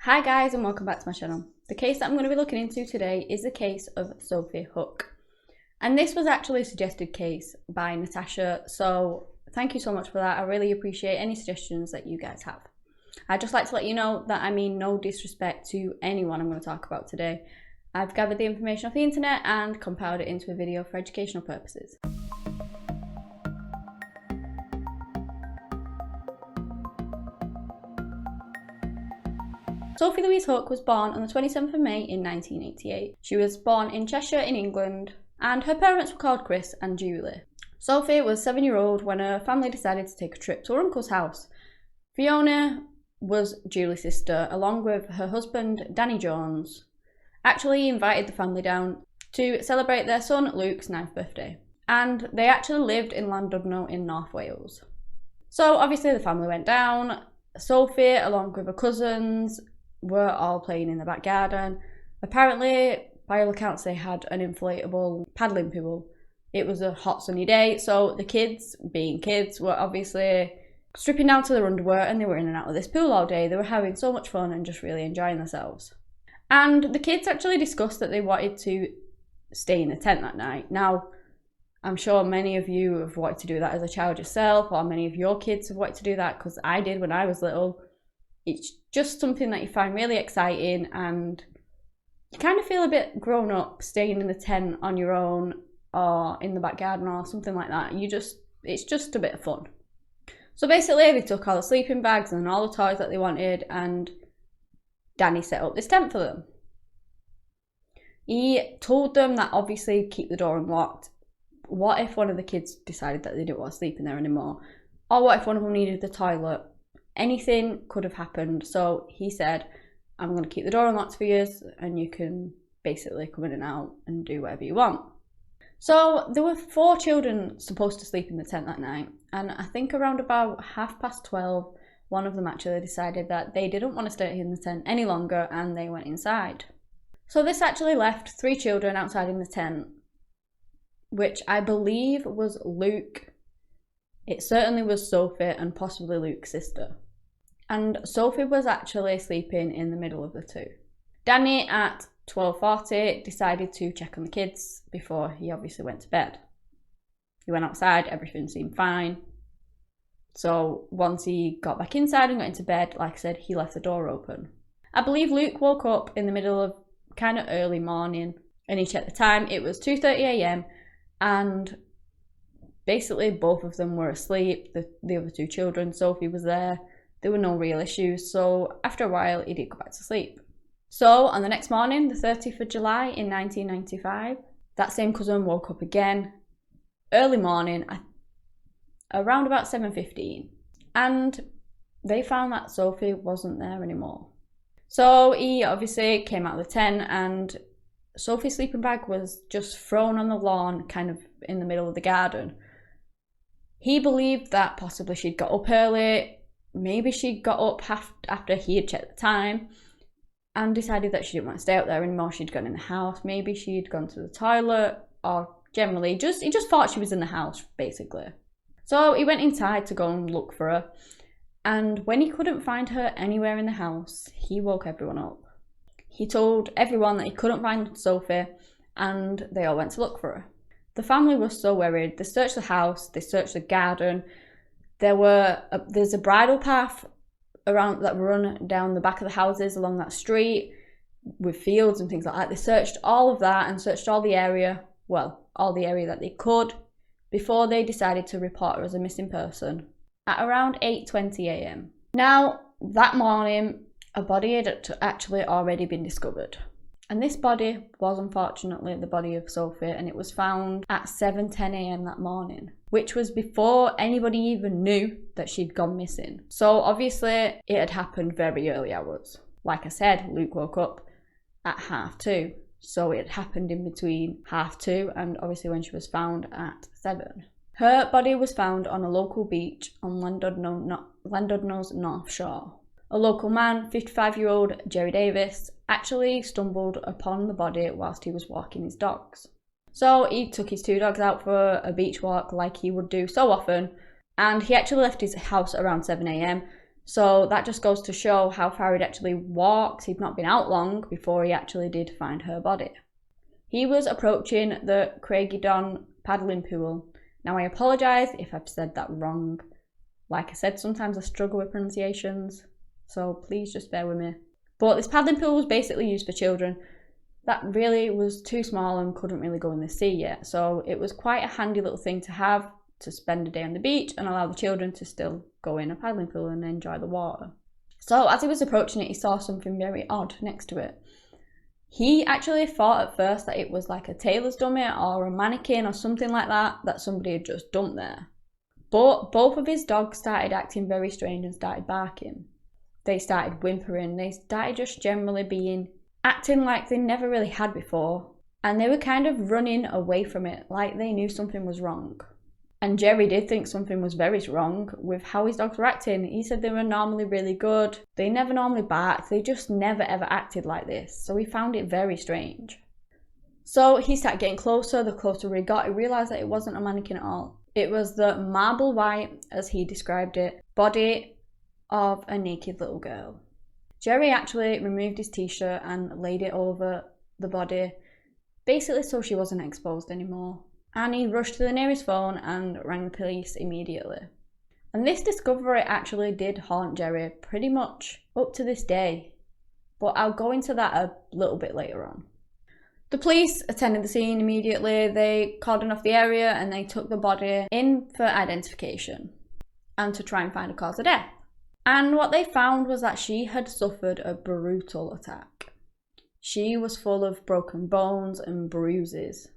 Hi guys and welcome back to my channel. The case that I'm going to be looking into today is the case of Sophie Hook. And this was actually a suggested case by Natasha, so thank you so much for that. I really appreciate any suggestions that you guys have. I'd just like to let you know that I mean no disrespect to anyone I'm going to talk about today. I've gathered the information off the internet and compiled it into a video for educational purposes. Sophie Louise Hook was born on the 27th of May in 1988. She was born in Cheshire in England and her parents were called Chris and Julie. Sophie was 7-year-old when her family decided to take a trip to her uncle's house. Fiona was Julie's sister along with her husband Danny Jones. Actually invited the family down to celebrate their son Luke's 9th birthday, and they actually lived in Llandudno in North Wales. So obviously the family went down. Sophie along with her cousins were all playing in the back garden. Apparently, by all accounts, they had an inflatable paddling pool. It was a hot sunny day, so the kids, being kids, were obviously stripping down to their underwear and they were in and out of this pool all day. They were having so much fun and just really enjoying themselves. And the kids actually discussed that they wanted to stay in the tent that night. Now, I'm sure many of you have wanted to do that as a child yourself, or many of your kids have wanted to do that, because I did when I was little. It's just something that you find really exciting and you kind of feel a bit grown up staying in the tent on your own or in the back garden or something like that. It's just a bit of fun. So basically they took all the sleeping bags and all the toys that they wanted, and Danny set up this tent for them. He told them that obviously keep the door unlocked. What if one of the kids decided that they didn't want to sleep in there anymore? Or what if one of them needed the toilet? Anything could have happened. So he said, I'm going to keep the door unlocked for you and you can basically come in and out and do whatever you want. So there were 4 children supposed to sleep in the tent that night, and I think around about 12:30 one of them actually decided that they didn't want to stay in the tent any longer and they went inside. So this actually left 3 children outside in the tent, which I believe was Luke. It certainly was Sophie and possibly Luke's sister. And Sophie was actually sleeping in the middle of the two. Danny at 12:40 decided to check on the kids before he obviously went to bed. He went outside, everything seemed fine. So once he got back inside and got into bed, like I said, he left the door open. I believe Luke woke up in the middle of kind of early morning and he checked the time. It was 2:30 a.m. and basically both of them were asleep. The other 2 children, Sophie was there. There were no real issues. So after a while, he did go back to sleep. So on the next morning, the 30th of July in 1995, that same cousin woke up again, early morning, around about 7:15. And they found that Sophie wasn't there anymore. So he obviously came out of the tent and Sophie's sleeping bag was just thrown on the lawn, kind of in the middle of the garden. He believed that possibly she'd got up early, maybe she'd got up after he had checked the time and decided that she didn't want to stay out there anymore. She'd gone in the house, maybe she'd gone to the toilet, or generally he just thought she was in the house basically. So he went inside to go and look for her, and when he couldn't find her anywhere in the house, he woke everyone up. He told everyone that he couldn't find Sophie and they all went to look for her. The family was so worried. They searched the house, they searched the garden. There's a bridle path around that run down the back of the houses along that street with fields and things like that. They searched all of that and searched all the area that they could before they decided to report her as a missing person at around 8:20 a.m. Now, that morning, a body had actually already been discovered. And this body was unfortunately the body of Sophie, and it was found at 7:10 a.m. that morning, which was before anybody even knew that she'd gone missing. So obviously it had happened very early hours. Like I said, Luke woke up at 2:30, so it had happened in between 2:30 and obviously when she was found at 7. Her body was found on a local beach on Llandudno's North Shore. A local man, 55-year-old Jerry Davis, actually stumbled upon the body whilst he was walking his dogs. So he took his 2 dogs out for a beach walk like he would do so often, and he actually left his house around 7 a.m. So that just goes to show how far he'd actually walked. He'd not been out long before he actually did find her body. He was approaching the Craigydon paddling pool. Now I apologise if I've said that wrong. Like I said, sometimes I struggle with pronunciations, so please just bear with me. But this paddling pool was basically used for children that really was too small and couldn't really go in the sea yet. So it was quite a handy little thing to have to spend a day on the beach and allow the children to still go in a paddling pool and enjoy the water. So as he was approaching it, he saw something very odd next to it. He actually thought at first that it was like a tailor's dummy or a mannequin or something like that somebody had just dumped there. But both of his dogs started acting very strange and started barking. They started whimpering, they started just generally acting like they never really had before, and they were kind of running away from it, like they knew something was wrong. And Jerry did think something was very wrong with how his dogs were acting. He said they were normally really good, they never normally barked, they just never ever acted like this, so he found it very strange. So he started getting closer. The closer he got, he realised that it wasn't a mannequin at all. It was the marble white, as he described it, body of a naked little girl. Jerry actually removed his t-shirt and laid it over the body, basically so she wasn't exposed anymore. And he rushed to the nearest phone and rang the police immediately. And this discovery actually did haunt Jerry pretty much up to this day, but I'll go into that a little bit later on. The police attended the scene immediately. They cordoned off the area and they took the body in for identification and to try and find a cause of death. And what they found was that she had suffered a brutal attack. She was full of broken bones and bruises.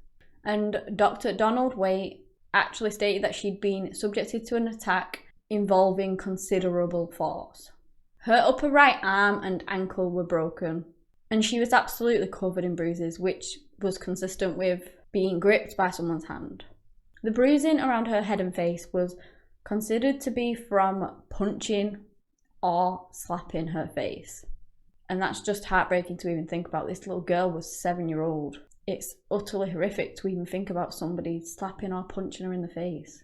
And Dr. Donald Waite actually stated that she'd been subjected to an attack involving considerable force. Her upper right arm and ankle were broken, and she was absolutely covered in bruises, which was consistent with being gripped by someone's hand. The bruising around her head and face was considered to be from punching or slapping her face. And that's just heartbreaking to even think about. This little girl was 7-year-old. It's utterly horrific to even think about somebody slapping or punching her in the face.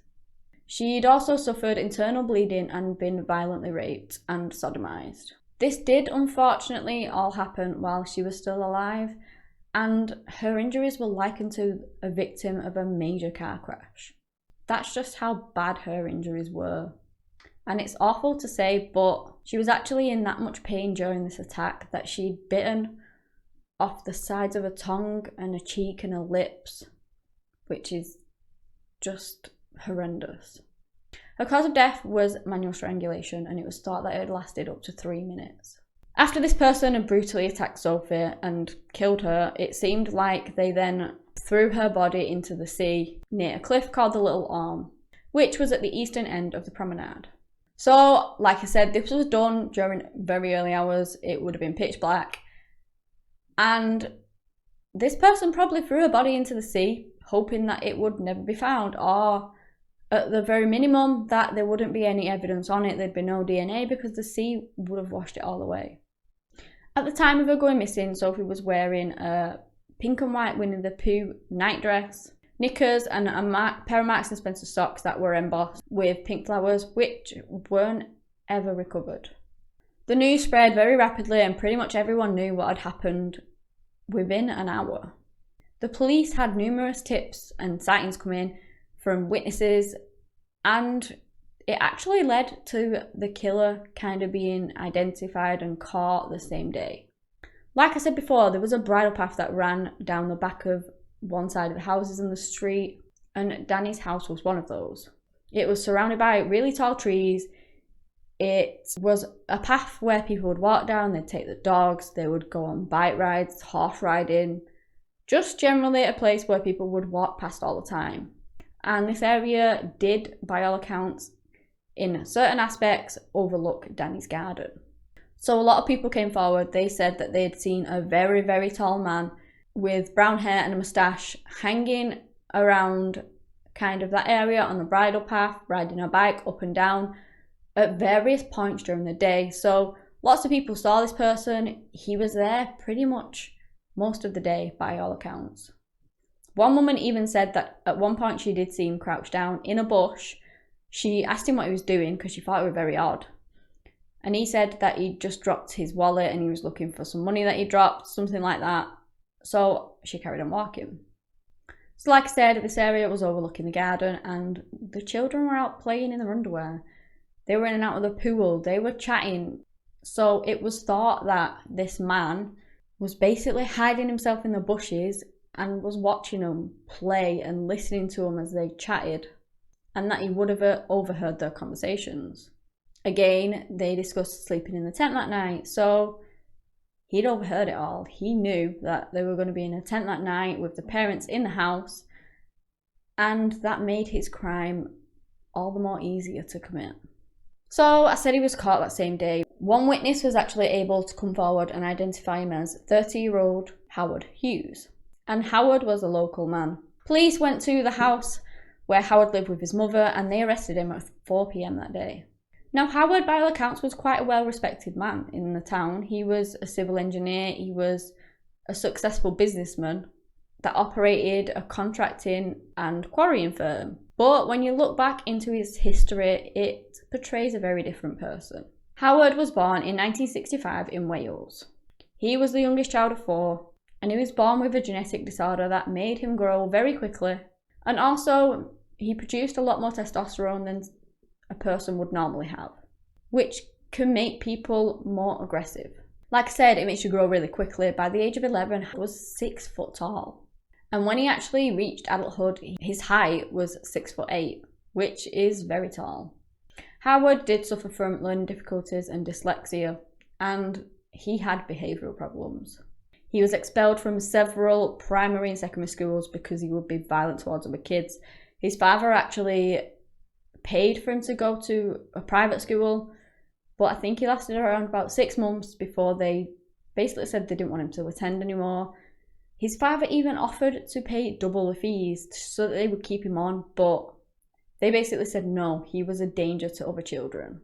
She'd also suffered internal bleeding and been violently raped and sodomized. This did unfortunately all happen while she was still alive, and her injuries were likened to a victim of a major car crash. That's just how bad her injuries were. And it's awful to say, but she was actually in that much pain during this attack that she'd bitten off the sides of her tongue and her cheek and her lips, which is just horrendous. Her cause of death was manual strangulation, and it was thought that it had lasted up to 3 minutes. After this person had brutally attacked Sophie and killed her, it seemed like they then threw her body into the sea near a cliff called the Little Orme, which was at the eastern end of the promenade. So, like I said, this was done during very early hours. It would have been pitch black. And this person probably threw her body into the sea, hoping that it would never be found, or at the very minimum that there wouldn't be any evidence on it. There'd be no DNA because the sea would have washed it all away. At the time of her going missing, Sophie was wearing a pink and white Winnie the Pooh nightdress, knickers, and a pair of Marks & Spencer socks that were embossed with pink flowers, which weren't ever recovered. The news spread very rapidly and pretty much everyone knew what had happened within an hour. The police had numerous tips and sightings come in from witnesses, and it actually led to the killer kind of being identified and caught the same day. Like I said before, there was a bridle path that ran down the back of one side of the houses in the street, and Danny's house was one of those. It was surrounded by really tall trees. It was a path where people would walk down, they'd take the dogs, they would go on bike rides, horse riding, just generally a place where people would walk past all the time. And this area did, by all accounts, in certain aspects, overlook Danny's garden. So a lot of people came forward. They said that they had seen a very, very tall man with brown hair and a moustache hanging around kind of that area on the bridle path, riding a bike up and down at various points during the day. So lots of people saw this person. He was there pretty much most of the day, by all accounts. One woman even said that at one point she did see him crouched down in a bush. She asked him what he was doing because she thought it was very odd. And he said that he just dropped his wallet and he was looking for some money that he dropped, something like that. So she carried on walking. So like I said, this area was overlooking the garden and the children were out playing in their underwear. They were in and out of the pool, they were chatting. So it was thought that this man was basically hiding himself in the bushes and was watching them play and listening to them as they chatted, and that he would have overheard their conversations. Again, they discussed sleeping in the tent that night, so he'd overheard it all. He knew that they were going to be in a tent that night with the parents in the house, and that made his crime all the more easier to commit. So I said he was caught that same day. One witness was actually able to come forward and identify him as 30-year-old Howard Hughes. And Howard was a local man. Police went to the house where Howard lived with his mother and they arrested him at 4 p.m. that day. Now Howard, by all accounts, was quite a well-respected man in the town. He was a civil engineer, he was a successful businessman that operated a contracting and quarrying firm. But when you look back into his history, it portrays a very different person. Howard was born in 1965 in Wales. He was the youngest child of 4, and he was born with a genetic disorder that made him grow very quickly. And also, he produced a lot more testosterone than a person would normally have, which can make people more aggressive. Like I said, it makes you grow really quickly. By the age of 11, he was 6 foot tall. And when he actually reached adulthood, his height was 6'8", which is very tall. Howard did suffer from learning difficulties and dyslexia, and he had behavioural problems. He was expelled from several primary and secondary schools because he would be violent towards other kids. His father actually paid for him to go to a private school, but I think he lasted around about 6 months before they basically said they didn't want him to attend anymore. His father even offered to pay double the fees so that they would keep him on, but they basically said no, he was a danger to other children.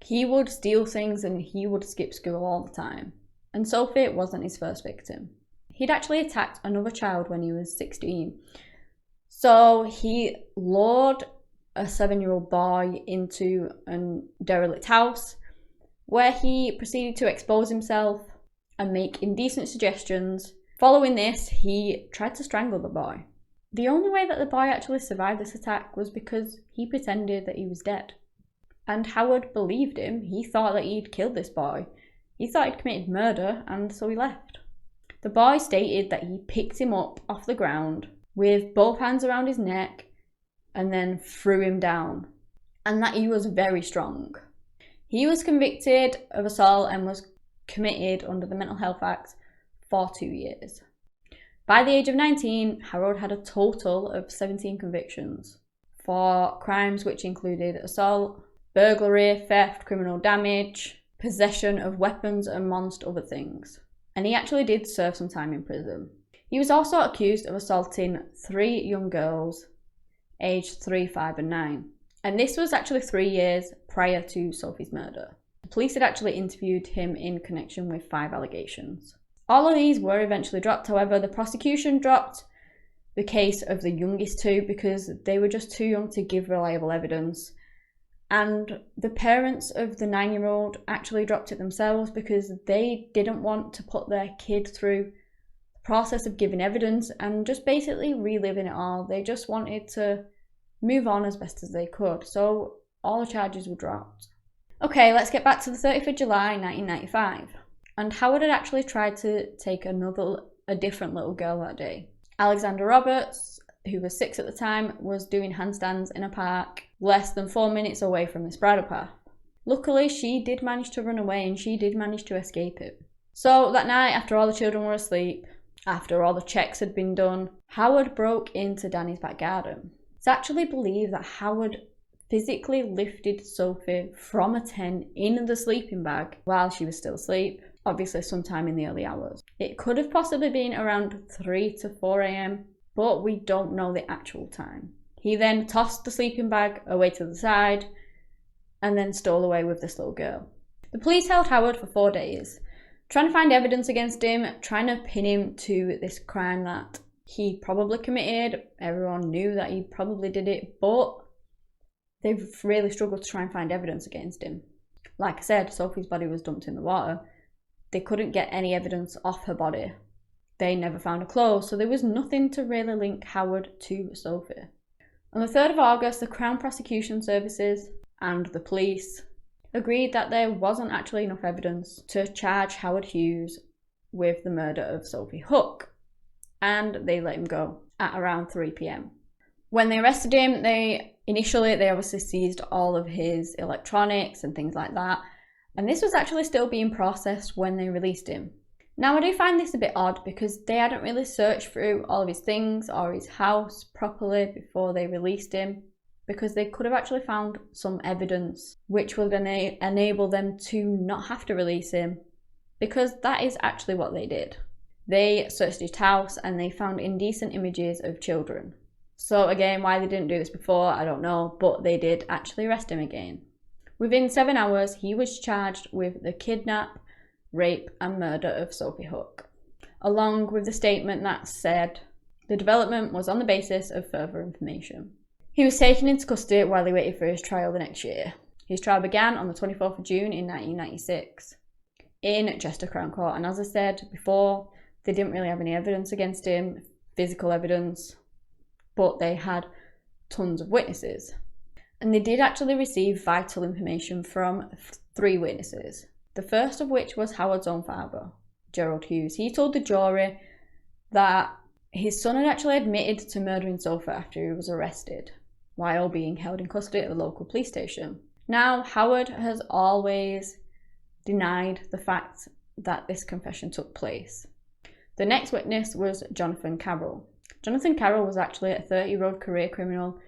He would steal things and he would skip school all the time. And Sophie wasn't his first victim. He'd actually attacked another child when he was 16. So he lured a 7-year-old boy into a derelict house where he proceeded to expose himself and make indecent suggestions. Following this, he tried to strangle the boy. The only way that the boy actually survived this attack was because he pretended that he was dead. And Howard believed him. He thought that he'd killed this boy. He thought he'd committed murder, and so he left. The boy stated that he picked him up off the ground with both hands around his neck and then threw him down, and that he was very strong. He was convicted of assault and was committed under the Mental Health Act for 2 years. By the age of 19, Harold had a total of 17 convictions for crimes which included assault, burglary, theft, criminal damage, possession of weapons, amongst other things. And he actually did serve some time in prison. He was also accused of assaulting 3 young girls, aged 3, 5 and 9. And this was actually 3 years prior to Sophie's murder. The police had actually interviewed him in connection with 5 allegations. All of these were eventually dropped. However, the prosecution dropped the case of the youngest 2 because they were just too young to give reliable evidence. And the parents of the 9-year-old actually dropped it themselves because they didn't want to put their kid through the process of giving evidence and just basically reliving it all. They just wanted to move on as best as they could. So all the charges were dropped. Okay, let's get back to the 30th of July 1995. And Howard had actually tried to take a different little girl that day. Alexandra Roberts, who was 6 at the time, was doing handstands in a park less than 4 minutes away from this bridle path. Luckily, she did manage to run away and she did manage to escape it. So that night, after all the children were asleep, after all the checks had been done, Howard broke into Danny's back garden. It's actually believed that Howard physically lifted Sophie from a tent in the sleeping bag while she was still asleep, obviously sometime in the early hours. It could have possibly been around 3 to 4 a.m, but we don't know the actual time. He then tossed the sleeping bag away to the side and then stole away with this little girl. The police held Howard for 4 days, trying to find evidence against him, trying to pin him to this crime that he probably committed. Everyone knew that he probably did it, but they've really struggled to try and find evidence against him. Like I said, Sophie's body was dumped in the water. They couldn't get any evidence off her body. They never found her clothes, so there was nothing to really link Howard to Sophie. On the 3rd of August, the Crown Prosecution Services and the police agreed that there wasn't actually enough evidence to charge Howard Hughes with the murder of Sophie Hook, and they let him go at around 3 p.m. When they arrested him, they obviously seized all of his electronics and things like that, and this was actually still being processed when they released him. Now, I do find this a bit odd because they hadn't really searched through all of his things or his house properly before they released him, because they could have actually found some evidence which would enable them to not have to release him, because that is actually what they did. They searched his house and they found indecent images of children. So again, why they didn't do this before, I don't know, but they did actually arrest him again. Within 7 hours, he was charged with the kidnap, rape and murder of Sophie Hook, along with the statement that said the development was on the basis of further information. He was taken into custody while he waited for his trial the next year. His trial began on the 24th of June in 1996 in Chester Crown Court, and as I said before, they didn't really have any evidence against him, physical evidence, but they had tons of witnesses. And they did actually receive vital information from 3 witnesses. The first of which was Howard's own father, Gerald Hughes. He told the jury that his son had actually admitted to murdering Sophie after he was arrested, while being held in custody at the local police station. Now, Howard has always denied the fact that this confession took place. The next witness was Jonathan Cavrell. Jonathan Cavrell was actually a 30-year-old career criminal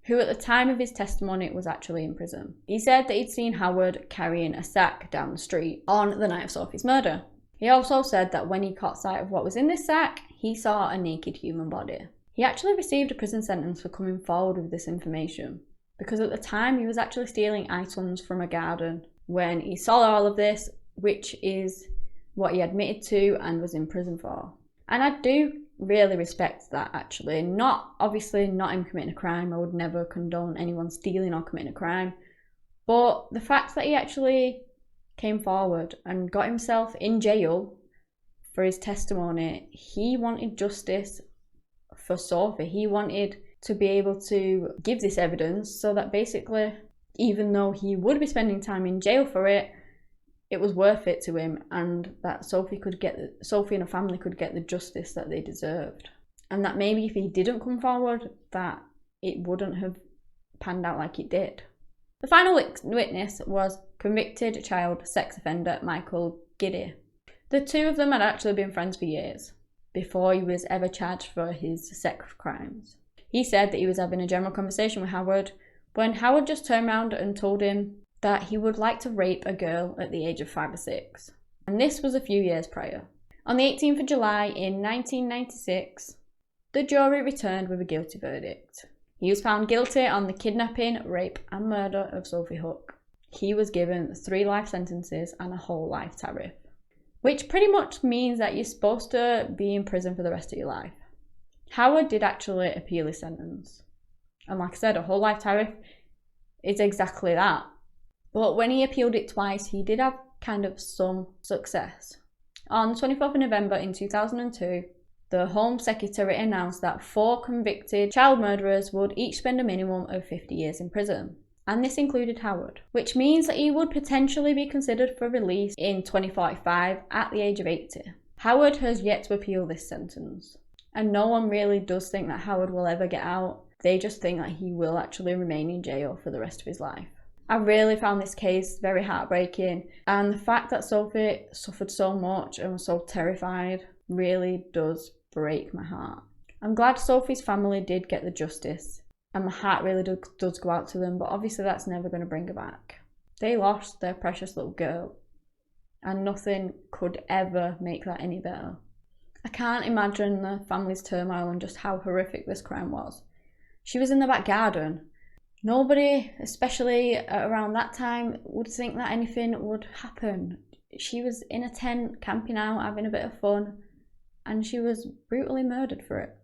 who at the time of his testimony was actually in prison. He said that he'd seen Howard carrying a sack down the street on the night of Sophie's murder. He also said that when he caught sight of what was in this sack, he saw a naked human body. He actually received a prison sentence for coming forward with this information, because at the time he was actually stealing items from a garden when he saw all of this, which is what he admitted to and was in prison for. And I do really respect that, actually. Obviously not him committing a crime. I would never condone anyone stealing or committing a crime. But the fact that he actually came forward and got himself in jail for his testimony, he wanted justice for Sophie. He wanted to be able to give this evidence so that basically, even though he would be spending time in jail for it, it was worth it to him, and that Sophie and her family could get the justice that they deserved. And that maybe if he didn't come forward, that it wouldn't have panned out like it did. The final witness was convicted child sex offender Michael Giddy. The two of them had actually been friends for years, before he was ever charged for his sex crimes. He said that he was having a general conversation with Howard when Howard just turned around and told him that he would like to rape a girl at the age of 5 or 6. And this was a few years prior. On the 18th of July in 1996, the jury returned with a guilty verdict. He was found guilty on the kidnapping, rape and murder of Sophie Hook. He was given 3 life sentences and a whole life tariff, which pretty much means that you're supposed to be in prison for the rest of your life. Howard did actually appeal his sentence. And like I said, a whole life tariff is exactly that. But when he appealed it twice, he did have kind of some success. On the 24th of November in 2002, the Home Secretary announced that 4 convicted child murderers would each spend a minimum of 50 years in prison. And this included Howard, which means that he would potentially be considered for release in 2045 at the age of 80. Howard has yet to appeal this sentence, and no one really does think that Howard will ever get out. They just think that he will actually remain in jail for the rest of his life. I really found this case very heartbreaking, and the fact that Sophie suffered so much and was so terrified really does break my heart. I'm glad Sophie's family did get the justice, and my heart really does go out to them, but obviously that's never going to bring her back. They lost their precious little girl, and nothing could ever make that any better. I can't imagine the family's turmoil and just how horrific this crime was. She was in the back garden. Nobody, especially around that time, would think that anything would happen. She was in a tent, camping out, having a bit of fun, and she was brutally murdered for it.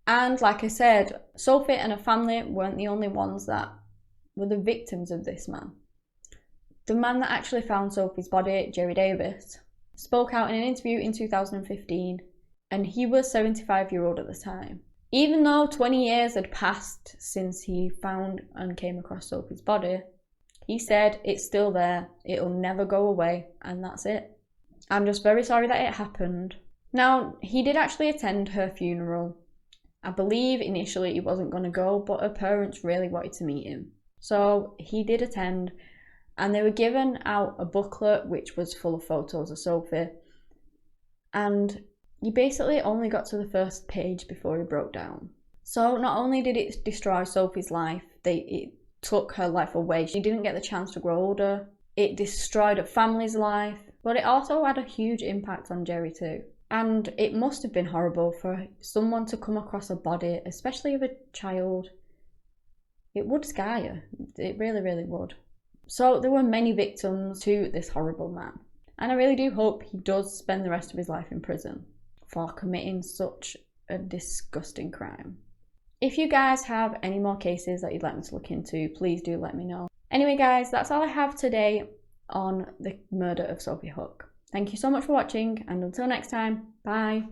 And like I said, Sophie and her family weren't the only ones that were the victims of this man. The man that actually found Sophie's body, Jerry Davis, spoke out in an interview in 2015, and he was 75-year-old at the time. Even though 20 years had passed since he found and came across Sophie's body, he said it's still there, it'll never go away, and that's it. I'm just very sorry that it happened. Now, he did actually attend her funeral. I believe initially he wasn't going to go, but her parents really wanted to meet him. So he did attend, and they were given out a booklet which was full of photos of Sophie. And he basically only got to the first page before he broke down. So not only did it destroy Sophie's life, it took her life away. She didn't get the chance to grow older. It destroyed her family's life, but it also had a huge impact on Jerry too. And it must have been horrible for someone to come across a body, especially of a child. It would scar you. It really, really would. So there were many victims to this horrible man. And I really do hope he does spend the rest of his life in prison for committing such a disgusting crime. If you guys have any more cases that you'd like me to look into, please do let me know. Anyway guys, that's all I have today on the murder of Sophie Hook. Thank you so much for watching, and until next time, bye!